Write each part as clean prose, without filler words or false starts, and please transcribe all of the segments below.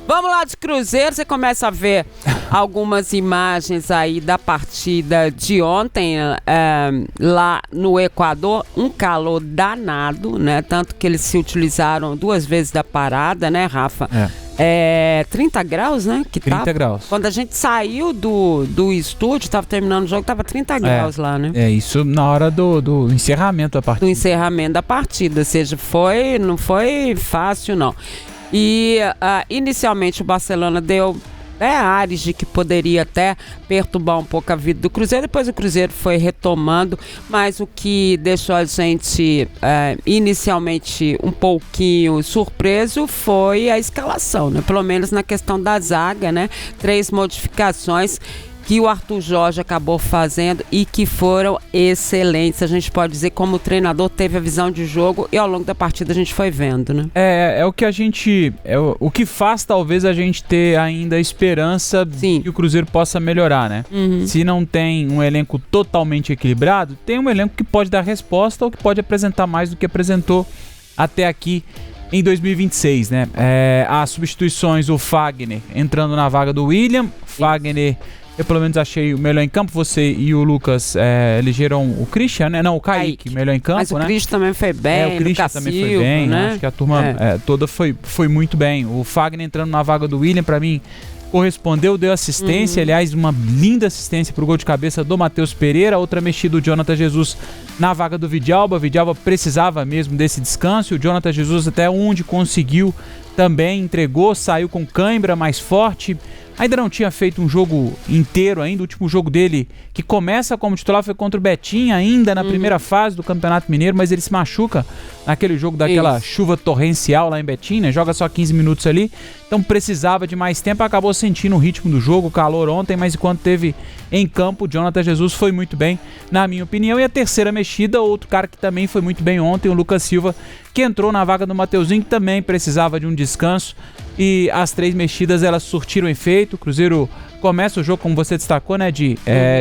Vamos lá de Cruzeiro, você começa a ver algumas imagens aí da partida de ontem lá no Equador, um calor danado, né? Tanto que eles se utilizaram 2 vezes da parada, né, Rafa? 30 graus, né? 30 graus. Quando a gente saiu do estúdio, estava terminando o jogo, estava 30 graus lá, né? Isso na hora do encerramento da partida. Do encerramento da partida, ou seja, não foi fácil, não. E inicialmente o Barcelona deu ares de que poderia até perturbar um pouco a vida do Cruzeiro, depois o Cruzeiro foi retomando, mas o que deixou a gente inicialmente um pouquinho surpreso foi a escalação, né? Pelo menos na questão da zaga, né? 3 modificações que o Arthur Jorge acabou fazendo e que foram excelentes. A gente pode dizer como o treinador teve a visão de jogo e ao longo da partida a gente foi vendo, né? O que a gente... o que faz talvez a gente ter ainda esperança que o Cruzeiro possa melhorar, né? Se não tem um elenco totalmente equilibrado, tem um elenco que pode dar resposta ou que pode apresentar mais do que apresentou até aqui em 2026, né? As substituições, o Fagner entrando na vaga do William. Fagner... Eu pelo menos achei o melhor em campo. Você e o Lucas elegeram o Christian, né? Não, o Kaique, melhor em campo, né? Mas o Christian também foi bem, o Christian também foi bem, né? Acho que a turma toda foi muito bem. O Fagner entrando na vaga do William, pra mim, correspondeu, deu assistência. Aliás, uma linda assistência pro gol de cabeça do Matheus Pereira. Outra mexida do Jonathan Jesus na vaga do Vidalba. O Vidalba precisava mesmo desse descanso. O Jonathan Jesus até onde conseguiu também entregou, saiu com cãibra mais forte. Ainda não tinha feito um jogo inteiro ainda. O último jogo dele, que começa como titular, foi contra o Betim, ainda na primeira fase do Campeonato Mineiro, mas ele se machuca naquele jogo daquela chuva torrencial lá em Betim, né? Joga só 15 minutos ali, então precisava de mais tempo, acabou sentindo o ritmo do jogo, o calor ontem, mas enquanto teve em campo, o Jonathan Jesus foi muito bem, na minha opinião. E a terceira mexida, outro cara que também foi muito bem ontem, o Lucas Silva, que entrou na vaga do Mateuzinho, que também precisava de um descanso. E as 3 mexidas, elas surtiram efeito. O Cruzeiro começa o jogo, como você destacou, né,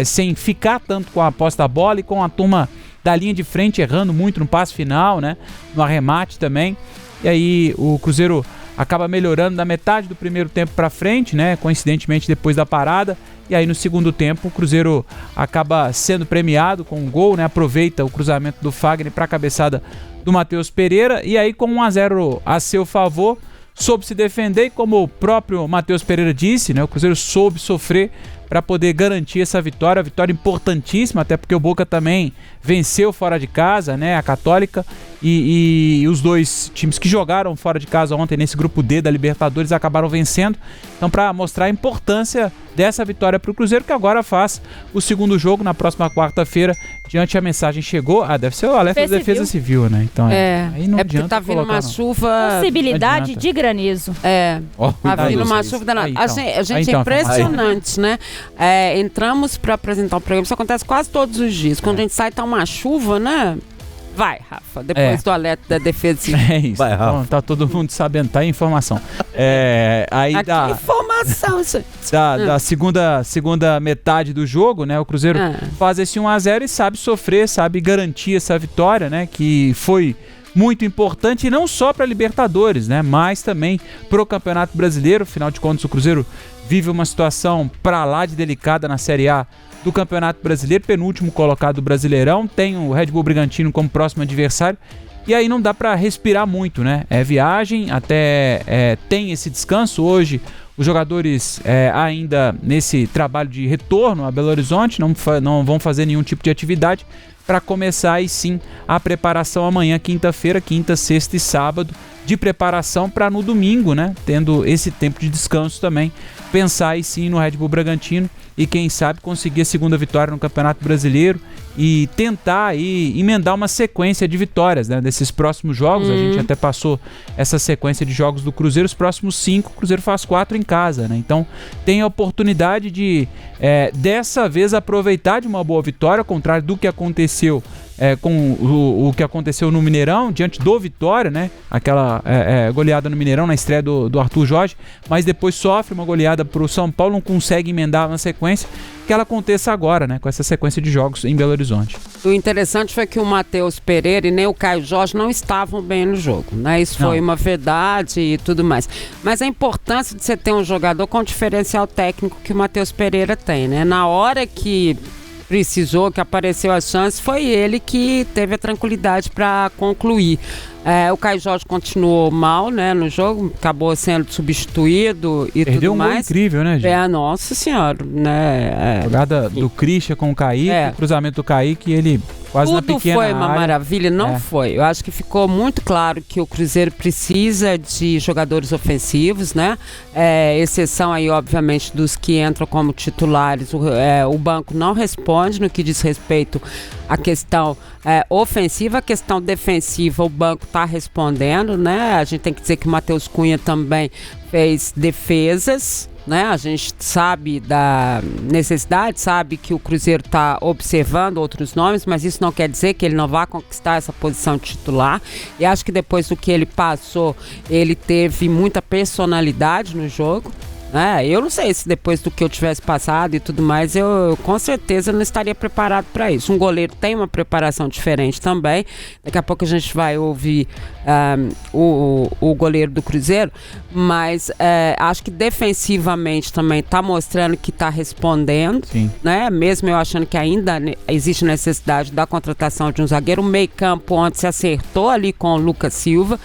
sem ficar tanto com a posse da bola e com a turma da linha de frente errando muito no passe final, né, no arremate também. E aí o Cruzeiro acaba melhorando da metade do primeiro tempo para frente, né, coincidentemente depois da parada. E aí no segundo tempo o Cruzeiro acaba sendo premiado com um gol, né, aproveita o cruzamento do Fagner para a cabeçada do Matheus Pereira. E aí com 1-0 a seu favor, soube se defender, e como o próprio Matheus Pereira disse, né, o Cruzeiro soube sofrer para poder garantir essa vitória importantíssima, até porque o Boca também venceu fora de casa, né, a Católica, e os 2 times que jogaram fora de casa ontem nesse grupo D da Libertadores acabaram vencendo. Então, para mostrar a importância dessa vitória para o Cruzeiro, que agora faz o segundo jogo na próxima quarta-feira. Diante a mensagem chegou, deve ser o alerta da Defesa Civil, né? Então aí não adianta, porque tá vindo uma chuva, possibilidade de granizo. Tá vindo uma chuva danada. A gente é impressionante, né? Entramos para apresentar o programa, isso acontece quase todos os dias. Quando a gente sai, tá uma chuva, né? Vai, Rafa, depois do alerta da Defesa Civil. Isso. Vai, Rafa. Bom, tá todo mundo sabendo, tá aí informação. Aí informação, isso. Da segunda metade do jogo, né? O Cruzeiro faz esse 1-0 e sabe sofrer, sabe garantir essa vitória, né? Que foi muito importante, e não só para Libertadores, né? Mas também pro Campeonato Brasileiro. Afinal de contas, o Cruzeiro vive uma situação pra lá de delicada na Série A do Campeonato Brasileiro, penúltimo colocado do Brasileirão, tem o Red Bull Bragantino como próximo adversário, e aí não dá para respirar muito, né? É viagem, até tem esse descanso hoje. Os jogadores ainda nesse trabalho de retorno a Belo Horizonte não vão fazer nenhum tipo de atividade para começar aí sim a preparação amanhã, quinta-feira, quinta, sexta e sábado, de preparação para no domingo, né, tendo esse tempo de descanso também, pensar aí sim no Red Bull Bragantino e quem sabe conseguir a segunda vitória no Campeonato Brasileiro e tentar aí emendar uma sequência de vitórias, né, desses próximos jogos. A gente até passou essa sequência de jogos do Cruzeiro, os próximos 5, o Cruzeiro faz 4 em casa, né, então tem a oportunidade de dessa vez aproveitar de uma boa vitória, ao contrário do que aconteceu com o que aconteceu no Mineirão, diante do Vitória, né? Aquela goleada no Mineirão na estreia do Arthur Jorge, mas depois sofre uma goleada pro São Paulo, não consegue emendar na sequência, que ela aconteça agora, né? Com essa sequência de jogos em Belo Horizonte. O interessante foi que o Matheus Pereira e nem o Caio Jorge não estavam bem no jogo, né? Isso foi uma verdade e tudo mais. Mas a importância de você ter um jogador com o diferencial técnico que o Matheus Pereira tem, né? Na hora que precisou, que apareceu a chance, foi ele que teve a tranquilidade para concluir. O Caio Jorge continuou mal, né, no jogo, acabou sendo substituído e perdeu tudo mais. Um gol incrível, né, gente? Nossa senhora, né? Jogada do Christian com o Kaique, cruzamento do Kaique, ele quase tudo na pequena área. Foi uma maravilha, não foi. Eu acho que ficou muito claro que o Cruzeiro precisa de jogadores ofensivos, né? Exceção aí, obviamente, dos que entram como titulares. O banco não responde no que diz respeito à questão ofensiva, a questão defensiva, o banco está respondendo, né? A gente tem que dizer que o Matheus Cunha também fez defesas, né? A gente sabe da necessidade, sabe que o Cruzeiro está observando outros nomes, mas isso não quer dizer que ele não vá conquistar essa posição titular. E acho que depois do que ele passou, ele teve muita personalidade no jogo. Eu não sei se depois do que eu tivesse passado e tudo mais, eu com certeza não estaria preparado para isso. Um goleiro tem uma preparação diferente também. Daqui a pouco a gente vai ouvir o goleiro do Cruzeiro, mas acho que defensivamente também está mostrando que está respondendo, né? Mesmo eu achando que ainda existe necessidade da contratação de um zagueiro. O meio-campo onde se acertou ali com o Lucas Silva,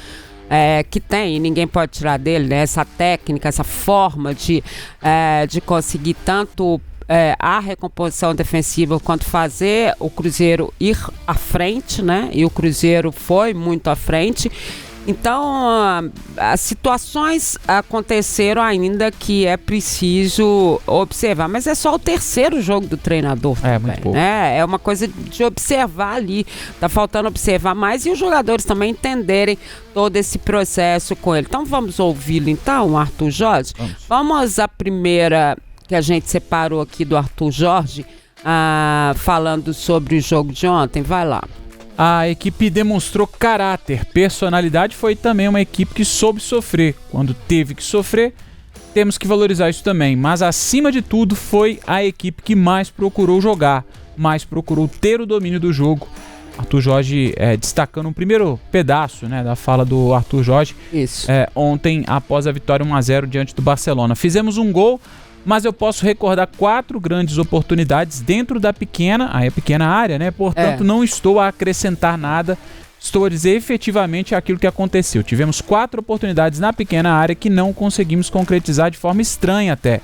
que tem, e ninguém pode tirar dele, né? Essa técnica, essa forma de conseguir tanto a recomposição defensiva quanto fazer o Cruzeiro ir à frente, né? E o Cruzeiro foi muito à frente. Então, as situações aconteceram ainda que é preciso observar, mas é só o terceiro jogo do treinador também, muito pouco. né? É uma coisa de observar ali, tá faltando observar mais e os jogadores também entenderem todo esse processo com ele. Então vamos ouvi-lo então, Arthur Jorge? Vamos à primeira que a gente separou aqui do Arthur Jorge, falando sobre o jogo de ontem, vai lá. A equipe demonstrou caráter, personalidade, foi também uma equipe que soube sofrer. Quando teve que sofrer, temos que valorizar isso também. Mas acima de tudo foi a equipe que mais procurou jogar, mais procurou ter o domínio do jogo. Arthur Jorge destacando um primeiro pedaço, né, da fala do Arthur Jorge. Isso. Ontem, após a vitória 1-0 diante do Barcelona. Fizemos um gol, mas eu posso recordar 4 grandes oportunidades dentro da pequena área, né? Portanto, não estou a acrescentar nada, estou a dizer efetivamente aquilo que aconteceu. Tivemos 4 oportunidades na pequena área que não conseguimos concretizar de forma estranha até.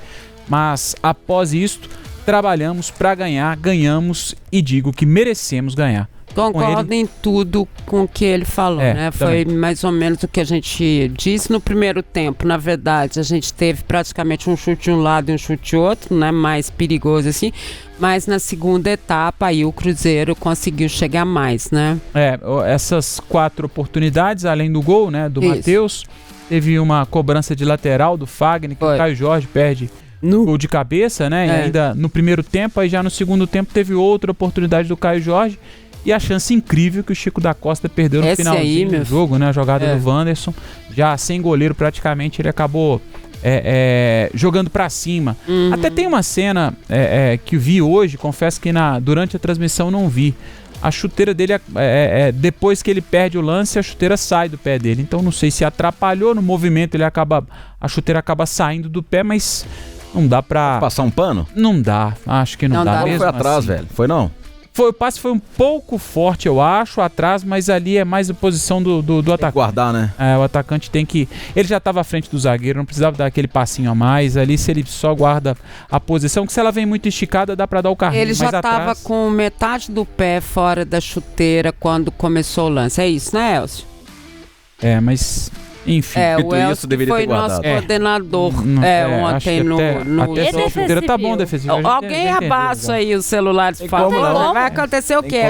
Mas, após isto, trabalhamos para ganhar, ganhamos e digo que merecemos ganhar. Concordo em tudo com o que ele falou, né? Foi mais ou menos o que a gente disse no primeiro tempo. Na verdade, a gente teve praticamente um chute de um lado e um chute de outro, né? Mais perigoso assim. Mas na segunda etapa aí o Cruzeiro conseguiu chegar mais, né? Essas 4 oportunidades, além do gol, né? Do Matheus, teve uma cobrança de lateral do Fagner, que o Caio Jorge perde gol de cabeça, né? E ainda no primeiro tempo, aí já no segundo tempo teve outra oportunidade do Caio Jorge. E a chance incrível que o Chico da Costa perdeu no finalzinho do jogo, né? A jogada do Wanderson, já sem goleiro praticamente, ele acabou jogando pra cima. Até tem uma cena que vi hoje, confesso que durante a transmissão não vi. A chuteira dele, depois que ele perde o lance, a chuteira sai do pé dele. Então não sei se atrapalhou no movimento, a chuteira acaba saindo do pé, mas não dá pra... Passar um pano? Não dá, acho que não dá mesmo. Foi atrás, assim. Velho, foi não? O passe foi um pouco forte, eu acho, atrás, mas ali é mais a posição do atacante. Tem que guardar, né? O atacante tem que... Ele já estava à frente do zagueiro, não precisava dar aquele passinho a mais. Ali, se ele só guarda a posição, que se ela vem muito esticada, dá para dar o carrinho. Ele já estava com metade do pé fora da chuteira quando começou o lance. É isso, né, Elcio? Mas... Enfim, o Elcio deveria foi ter guardado. nosso coordenador ontem no a chuteira tá bom defensivo. Alguém abaixa aí os celulares e fala, vai acontecer o quê?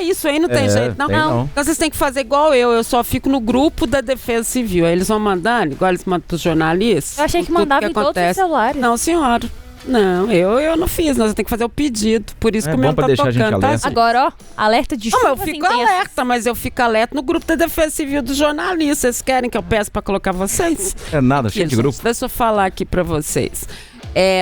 Isso aí não tem jeito, não. Então vocês têm que fazer igual eu só fico no grupo da Defesa Civil. Aí eles vão mandando, igual eles mandam pros jornalistas. Eu achei que mandava em todos os celulares. Não, senhora. Não, eu não fiz, nós temos que fazer o pedido. Por isso que o meu tá tocando. Tá? Agora, ó, alerta de chuva. Eu fico alerta, mas eu fico alerta no grupo da Defesa Civil dos jornalistas. Vocês querem que eu peça pra colocar vocês? É nada, cheio de grupo. Deixa eu falar aqui pra vocês.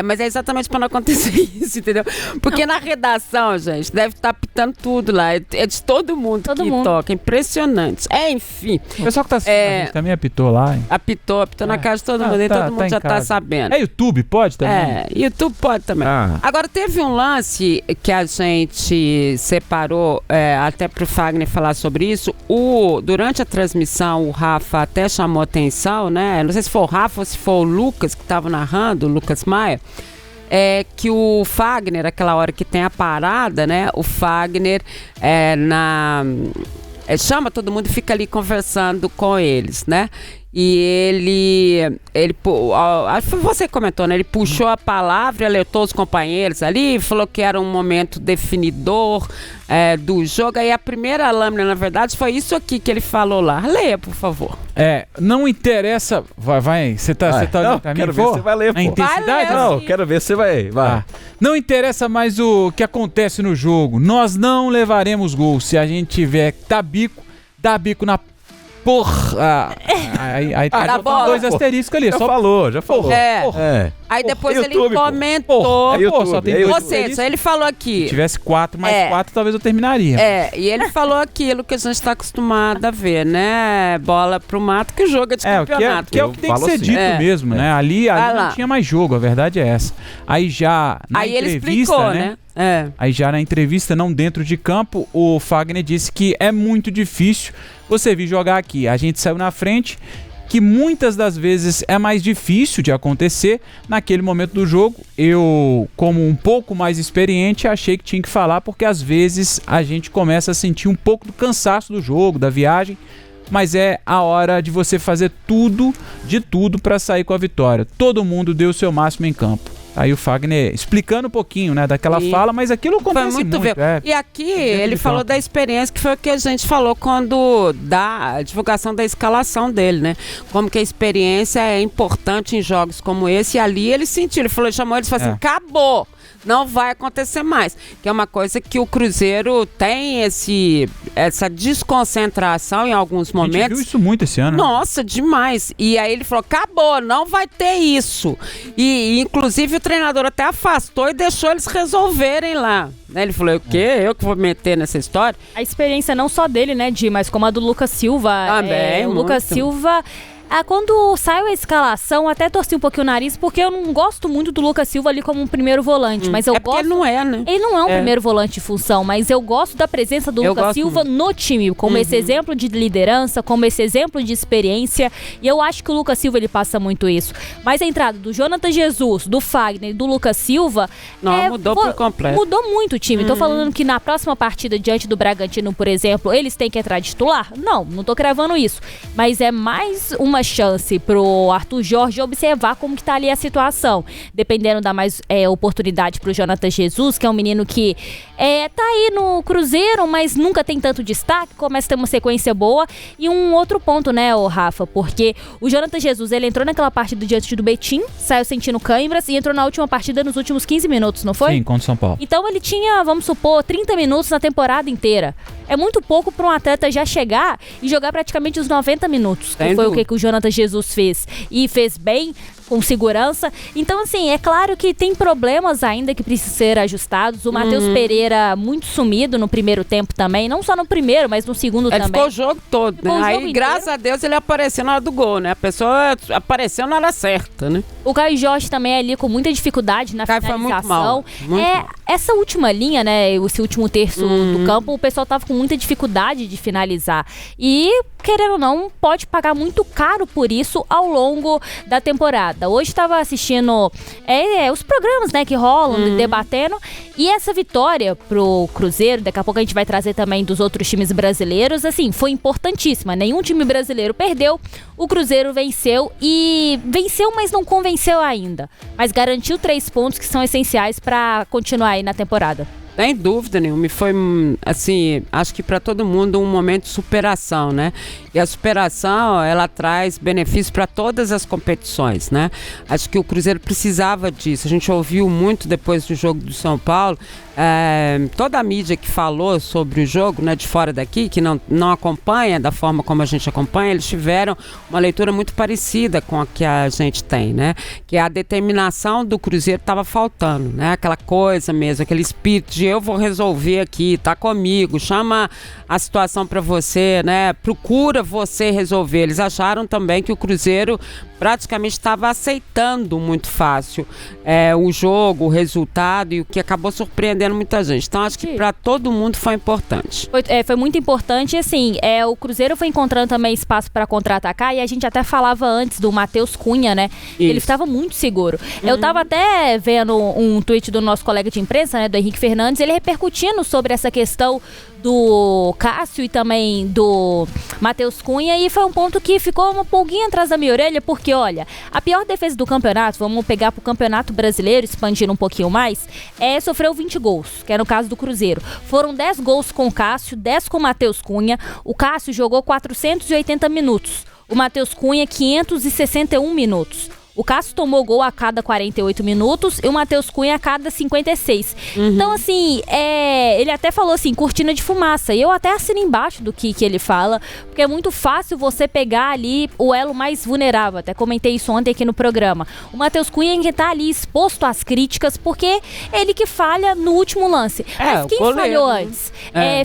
Mas é exatamente para não acontecer isso, entendeu? Porque na redação, gente, deve estar pitando tudo lá. É de todo mundo que toca. Impressionante. Enfim. O pessoal que tá assistindo a gente também apitou lá, hein? Apitou na casa de todo mundo. E todo mundo já tá sabendo. YouTube pode também? YouTube pode também. Agora, teve um lance que a gente separou até pro Fagner falar sobre isso. Durante a transmissão, o Rafa até chamou atenção, né? Não sei se foi o Rafa ou se foi o Lucas que estava narrando, o Lucas Maia. Que o Fagner, aquela hora que tem a parada, né? O Fagner chama todo mundo e fica ali conversando com eles, né? E acho que você comentou, né? Ele puxou a palavra, alertou os companheiros ali, falou que era um momento definidor do jogo. Aí a primeira lâmina, na verdade, foi isso aqui que ele falou lá. Leia, por favor. Não interessa. Vai. Você tá não, quero ver se você vai ler, pô. A intensidade? Não, quero ver se você vai. Não interessa mais o que acontece no jogo. Nós não levaremos gol. Se a gente tiver que dá bico na porra! Aí tá bola. 2 asteriscos ali. Já falou. Aí depois ele comentou. Ou seja, ele falou aqui. Se tivesse 4 mais 4, talvez eu terminaria. E ele falou aquilo que a gente está acostumado a ver, né? Bola pro mato, que o jogo é de campeonato. Que é o que tem que ser dito mesmo, né? Ali não tinha mais jogo, a verdade é essa. Aí já na entrevista, ele explicou, né? Aí já na entrevista, não dentro de campo, o Fagner disse que é muito difícil você vir jogar aqui. A gente saiu na frente, que muitas das vezes é mais difícil de acontecer naquele momento do jogo. Eu, como um pouco mais experiente, achei que tinha que falar, porque às vezes a gente começa a sentir um pouco do cansaço do jogo, da viagem, mas é a hora de você fazer de tudo para sair com a vitória. Todo mundo deu o seu máximo em campo. Aí o Fagner explicando um pouquinho, né, daquela fala, mas aquilo acontece muito. E aqui ele falou da experiência, que foi o que a gente falou quando da divulgação da escalação dele, né? Como que a experiência é importante em jogos como esse. E ali ele sentiu, ele chamou eles e falou assim, acabou! Não vai acontecer mais. Que é uma coisa que o Cruzeiro tem essa desconcentração em alguns momentos. A gente viu isso muito esse ano. Nossa, demais. E aí ele falou, acabou, não vai ter isso. E inclusive o treinador até afastou e deixou eles resolverem lá. Ele falou, o quê? Eu que vou meter nessa história? A experiência não só dele, né, Di, mas como a do Lucas Silva. Também, o Lucas Silva... Quando saiu a escalação, até torci um pouquinho o nariz, porque eu não gosto muito do Lucas Silva ali como um primeiro volante. Mas eu gosto. Ele não é, né? Ele não é um primeiro volante de função, mas eu gosto da presença do Lucas Silva no time, como esse exemplo de liderança, como esse exemplo de experiência. E eu acho que o Lucas Silva ele passa muito isso. Mas a entrada do Jonathan Jesus, do Fagner e do Lucas Silva. Mudou por completo. Mudou muito o time. Tô falando que na próxima partida diante do Bragantino, por exemplo, eles têm que entrar de titular? Não tô cravando isso. Mas é mais uma chance pro Arthur Jorge observar como que tá ali a situação, dependendo da mais oportunidade pro Jonathan Jesus, que é um menino que tá aí no Cruzeiro, mas nunca tem tanto destaque, começa a ter uma sequência boa. E um outro ponto, né, Rafa, porque o Jonathan Jesus, ele entrou naquela partida diante do Betim, saiu sentindo câimbras e entrou na última partida nos últimos 15 minutos, não foi? Sim, contra o São Paulo. Então ele tinha, vamos supor, 30 minutos na temporada inteira. É muito pouco para um atleta já chegar e jogar praticamente os 90 minutos, que foi o que o Jonathan Jesus fez. E fez bem, com segurança. Então, assim, é claro que tem problemas ainda que precisam ser ajustados. O Matheus Pereira, muito sumido no primeiro tempo também. Não só no primeiro, mas no segundo também. Ele ficou o jogo todo, né? Aí, graças a Deus, ele apareceu na hora do gol, né? A pessoa apareceu na hora certa, né? O Caio Jorge também ali com muita dificuldade na finalização. Foi muito mal. Essa última linha, né? Esse último terço do campo, o pessoal tava com muita dificuldade de finalizar. E, querendo ou não, pode pagar muito caro por isso ao longo da temporada. Hoje estava assistindo os programas, né, que rolam, debatendo, e essa vitória pro Cruzeiro, daqui a pouco a gente vai trazer também dos outros times brasileiros, assim, foi importantíssima. Nenhum time brasileiro perdeu, o Cruzeiro venceu, mas não convenceu ainda. Mas garantiu 3 pontos que são essenciais para continuar aí na temporada. Sem dúvida nenhuma, foi assim, acho que para todo mundo um momento de superação, né? E a superação, ela traz benefícios para todas as competições, né? Acho que o Cruzeiro precisava disso. A gente ouviu muito depois do jogo do São Paulo, toda a mídia que falou sobre o jogo, né, de fora daqui, que não acompanha da forma como a gente acompanha, eles tiveram uma leitura muito parecida com a que a gente tem, né? Que a determinação do Cruzeiro estava faltando, né? Aquela coisa mesmo, aquele espírito de eu vou resolver aqui, tá comigo, chama a situação para você, né? Procura você resolver. Eles acharam também que o Cruzeiro praticamente estava aceitando muito fácil o jogo, o resultado, e o que acabou surpreendendo muita gente. Então acho que para todo mundo foi importante. Foi muito importante, assim, o Cruzeiro foi encontrando também espaço para contra-atacar, e a gente até falava antes do Matheus Cunha, né? Ele estava muito seguro. Eu estava até vendo um tweet do nosso colega de imprensa, né, do Henrique Fernandes, ele repercutindo sobre essa questão do Cássio e também do Matheus Cunha, e foi um ponto que ficou uma pulguinha atrás da minha orelha, porque olha, a pior defesa do campeonato, vamos pegar pro Campeonato Brasileiro, expandindo um pouquinho mais, sofreu 20 gols, que é no caso do Cruzeiro. Foram 10 gols com o Cássio, 10 com o Matheus Cunha. O Cássio jogou 480 minutos, o Matheus Cunha 561 minutos. O Cássio tomou gol a cada 48 minutos e o Matheus Cunha a cada 56. Então, assim, ele até falou assim, cortina de fumaça. E eu até assino embaixo do que ele fala, porque é muito fácil você pegar ali o elo mais vulnerável. Até comentei isso ontem aqui no programa. O Matheus Cunha que tá ali exposto às críticas, porque ele que falha no último lance. Mas quem falhou antes?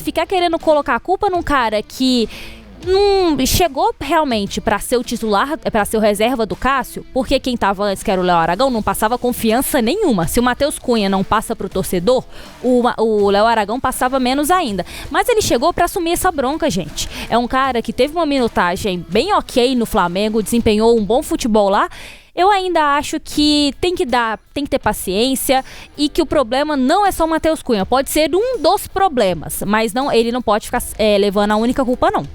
Ficar querendo colocar a culpa num cara que chegou realmente para ser o titular, para ser o reserva do Cássio, porque quem tava antes, que era o Léo Aragão, não passava confiança nenhuma. Se o Matheus Cunha não passa pro torcedor, o Léo Aragão passava menos ainda. Mas ele chegou para assumir essa bronca, gente. É um cara que teve uma minutagem bem ok no Flamengo, desempenhou um bom futebol lá. Eu ainda acho que tem que ter paciência, e que o problema não é só o Matheus Cunha. Pode ser um dos problemas, mas ele não pode ficar levando a única culpa, não.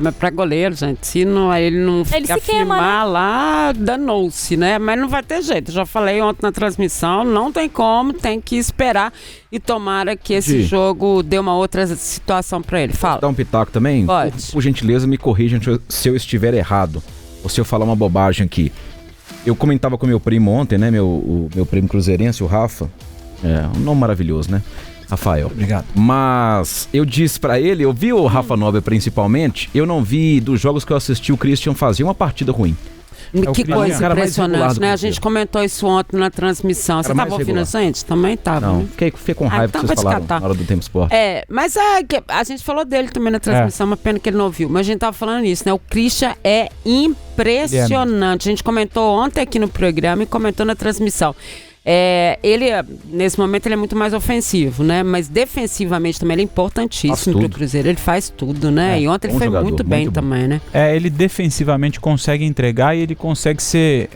Mas pra goleiro, gente, se ele não ficar firmar, né? Lá, danou-se, né? Mas não vai ter jeito. Já falei ontem na transmissão, não tem como, tem que esperar, e tomara que esse jogo dê uma outra situação pra ele. Fala. Dá um pitaco também? Pode. Por gentileza, me corrijam se eu estiver errado, ou se eu falar uma bobagem aqui. Eu comentava com meu primo ontem, né? Meu primo cruzeirense, o Rafa. Um nome maravilhoso, né? Rafael. Obrigado. Mas eu disse pra ele, eu vi o Rafa Nobre principalmente, eu não vi dos jogos que eu assisti o Christian fazer uma partida ruim. Que coisa impressionante, né? A gente comentou isso ontem na transmissão. Você estava ouvindo a gente? Também estava. Não, fiquei com raiva que vocês falaram na hora do Tempo Esporte. Mas a gente falou dele também na transmissão, uma pena que ele não ouviu. Mas a gente estava falando isso, né? O Christian é impressionante. A gente comentou ontem aqui no programa e comentou na transmissão. Ele, nesse momento, ele é muito mais ofensivo, né? Mas defensivamente também ele é importantíssimo pro Cruzeiro. Ele faz tudo, né? E ontem ele foi muito bem também, né? Ele defensivamente consegue entregar, e ele consegue ser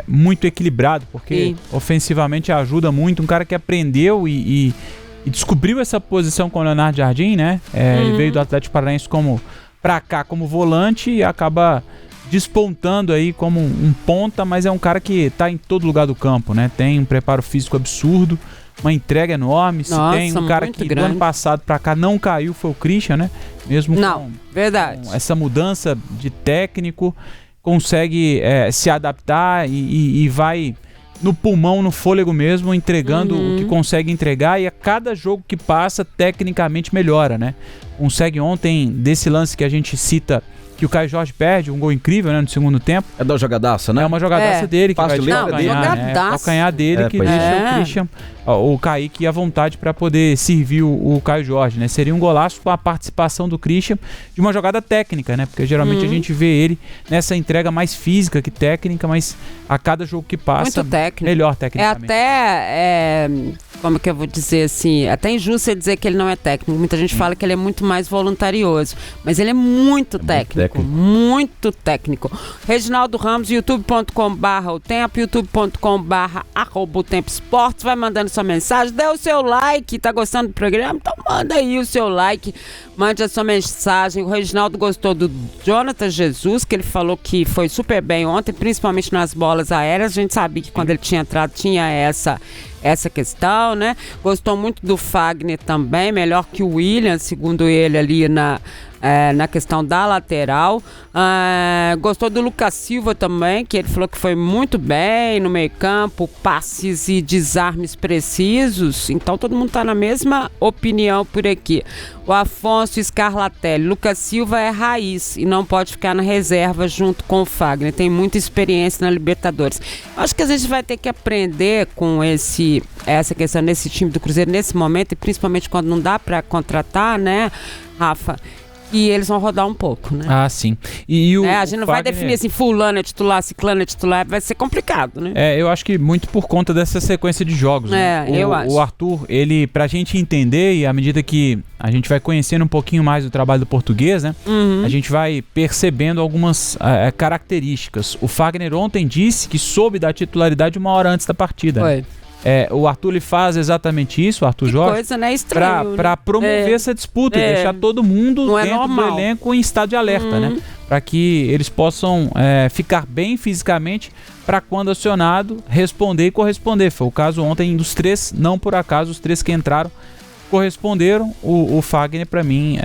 muito equilibrado, porque ofensivamente ajuda muito. Um cara que aprendeu e descobriu essa posição com o Leonardo Jardim, né? Ele veio do Atlético Paranaense pra cá como volante e acaba despontando aí como um ponta, mas é um cara que tá em todo lugar do campo, né? Tem um preparo físico absurdo, uma entrega enorme. Se tem um cara que do ano passado pra cá não caiu, foi o Christian, né? Mesmo com essa mudança de técnico, consegue se adaptar e vai no pulmão, no fôlego mesmo, entregando o que consegue entregar, e a cada jogo que passa, tecnicamente melhora, né? Consegue ontem, desse lance que a gente cita, que o Caio Jorge perde, um gol incrível, né, no segundo tempo. É da jogadaça, né? É uma jogadaça dele que vai calcanhar, né? É o calcanhar dele que deixa o Christian, o Kaique à vontade para poder servir o Caio Jorge, né? Seria um golaço com a participação do Christian, de uma jogada técnica, né? Porque geralmente a gente vê ele nessa entrega mais física que técnica, mas a cada jogo que passa, melhor tecnicamente. Como que eu vou dizer assim, até injusto dizer que ele não é técnico. Muita gente fala que ele é muito mais voluntarioso, mas ele é muito técnico, muito técnico. Reginaldo Ramos, youtube.com/otempo, youtube.com/@otempo esportes. Vai mandando sua mensagem, dê o seu like. Tá gostando do programa? Então manda aí o seu like, mande a sua mensagem. O Reginaldo gostou do Jonathan Jesus, que ele falou que foi super bem ontem, principalmente nas bolas aéreas. A gente sabia que quando ele tinha entrado tinha essa questão, né? Gostou muito do Fagner também, melhor que o William, segundo ele ali na questão da lateral. Gostou do Lucas Silva também, que ele falou que foi muito bem no meio campo, passes e desarmes precisos. Então todo mundo está na mesma opinião por aqui. O Afonso Scarlatelli, Lucas Silva é raiz e não pode ficar na reserva junto com o Fagner, tem muita experiência na Libertadores. Acho que a gente vai ter que aprender com essa questão desse time do Cruzeiro nesse momento, e principalmente quando não dá para contratar, né, Rafa? E eles vão rodar um pouco, né? Ah, sim. A gente não vai definir assim, fulano é titular, ciclano é titular, vai ser complicado, né? Eu acho que muito por conta dessa sequência de jogos. Né? Eu acho. O Arthur, ele, pra gente entender, e à medida que a gente vai conhecendo um pouquinho mais do trabalho do português, né? A gente vai percebendo algumas características. O Fagner ontem disse que soube da titularidade 1 hora antes da partida. Foi. Né? O Arthur ele faz exatamente isso, o Arthur Jorge, coisa, né? Estranho, pra promover essa disputa e deixar todo mundo dentro do elenco em estado de alerta, né? Para que eles possam ficar bem fisicamente para quando acionado, responder e corresponder. Foi o caso ontem dos 3, não por acaso os 3 que entraram corresponderam. O Fagner, para mim,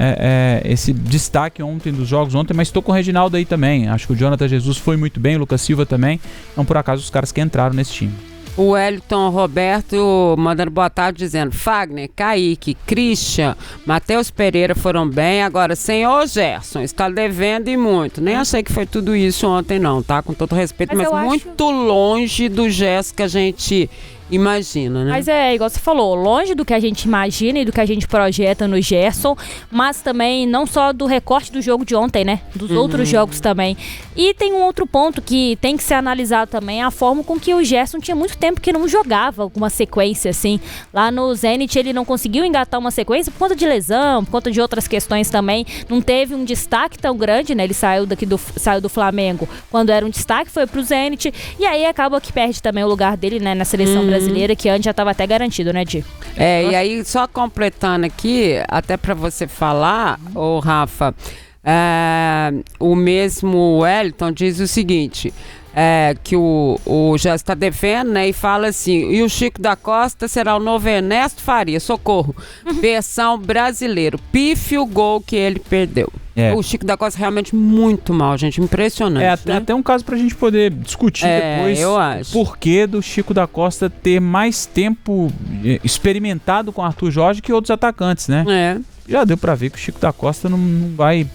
esse destaque ontem dos jogos ontem, mas estou com o Reginaldo aí também. Acho que o Jonathan Jesus foi muito bem, o Lucas Silva também. Não por acaso os caras que entraram nesse time. O Wellington Roberto mandando boa tarde, dizendo: Fagner, Kaique, Christian, Matheus Pereira foram bem, agora senhor Gerson está devendo e muito. Nem achei que foi tudo isso ontem não, tá? Com todo respeito, mas muito longe do Gerson que a gente imagina, né? Mas igual você falou, longe do que a gente imagina e do que a gente projeta no Gerson, mas também não só do recorte do jogo de ontem, né? Dos outros jogos também. E tem um outro ponto que tem que ser analisado também, a forma com que o Gerson tinha muito tempo que não jogava alguma sequência, assim. Lá no Zenit ele não conseguiu engatar uma sequência por conta de lesão, por conta de outras questões também. Não teve um destaque tão grande, né? Ele saiu do Flamengo quando era um destaque, foi pro Zenit, e aí acaba que perde também o lugar dele, né, na seleção brasileira, que antes já estava até garantido, né, Di? E aí, só completando aqui, até para você falar, ô Rafa, o mesmo Wellington diz o seguinte, que o já está devendo, né, e fala assim: e o Chico da Costa será o novo Ernesto Faria, socorro, versão brasileiro, pífio gol que ele perdeu. O Chico da Costa realmente muito mal, gente, impressionante. Né? Até um caso pra gente poder discutir depois o porquê do Chico da Costa ter mais tempo experimentado com o Arthur Jorge que outros atacantes, né? Já deu pra ver que o Chico da Costa não vai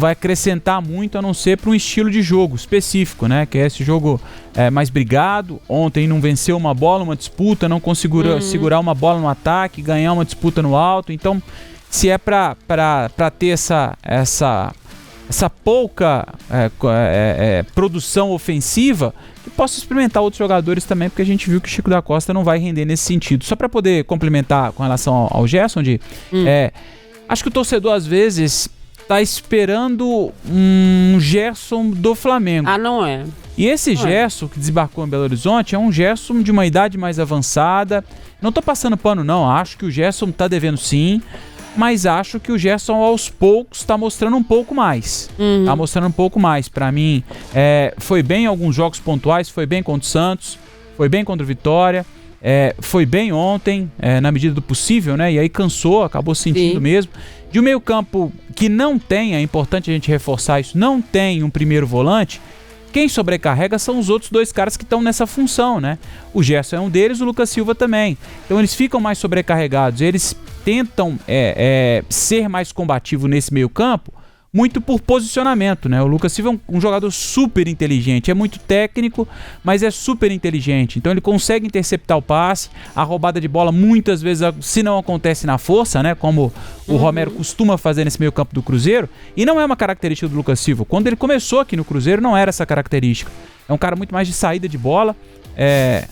acrescentar muito, a não ser para um estilo de jogo específico, né? Que é esse jogo mais brigado. Ontem não venceu uma bola, uma disputa, não conseguiu segurar uma bola no ataque, ganhar uma disputa no alto. Então, se é para ter essa pouca produção ofensiva, que possa experimentar outros jogadores também, porque a gente viu que o Chico da Costa não vai render nesse sentido. Só para poder complementar com relação ao Gerson, acho que o torcedor às vezes tá esperando um Gerson do Flamengo. Não é. E esse Gerson que desembarcou em Belo Horizonte é um Gerson de uma idade mais avançada. Não tô passando pano não, acho que o Gerson tá devendo sim, mas acho que o Gerson aos poucos tá mostrando um pouco mais. Tá mostrando um pouco mais. Pra mim, foi bem em alguns jogos pontuais, foi bem contra o Santos, foi bem contra o Vitória, foi bem ontem, na medida do possível, né? E aí cansou, acabou sentindo mesmo. De um meio campo que não tem, é importante a gente reforçar isso, não tem um primeiro volante, quem sobrecarrega são os outros 2 caras que estão nessa função, né? O Gerson é um deles, o Lucas Silva também. Então eles ficam mais sobrecarregados, eles tentam ser mais combativo nesse meio campo, muito por posicionamento, né? O Lucas Silva é um jogador super inteligente, é muito técnico, mas é super inteligente. Então ele consegue interceptar o passe, a roubada de bola muitas vezes, se não acontece na força, né? Como o Romero costuma fazer nesse meio campo do Cruzeiro, e não é uma característica do Lucas Silva. Quando ele começou aqui no Cruzeiro não era essa característica. É um cara muito mais de saída de bola. É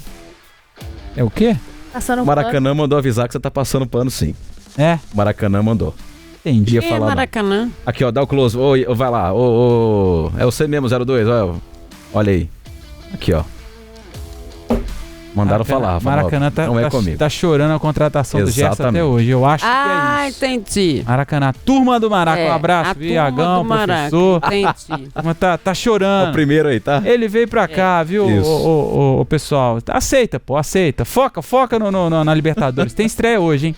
o quê? Maracanã mandou avisar que você tá passando pano sim. Maracanã mandou. Entendi. Maracanã. Aqui, ó, dá o close. Vai lá. É você mesmo, 02. Olha aí. Aqui, ó. Mandaram falar. Maracanã tá chorando a contratação do Gerson até hoje. Eu acho que é isso. Entendi. Maracanã. Turma do Maraca. Um abraço, Viagão, professor. Entendi. Tá chorando. O primeiro aí, tá? Ele veio pra cá, viu, o pessoal. Aceita, pô, aceita. Foca na Libertadores. Tem estreia hoje, hein?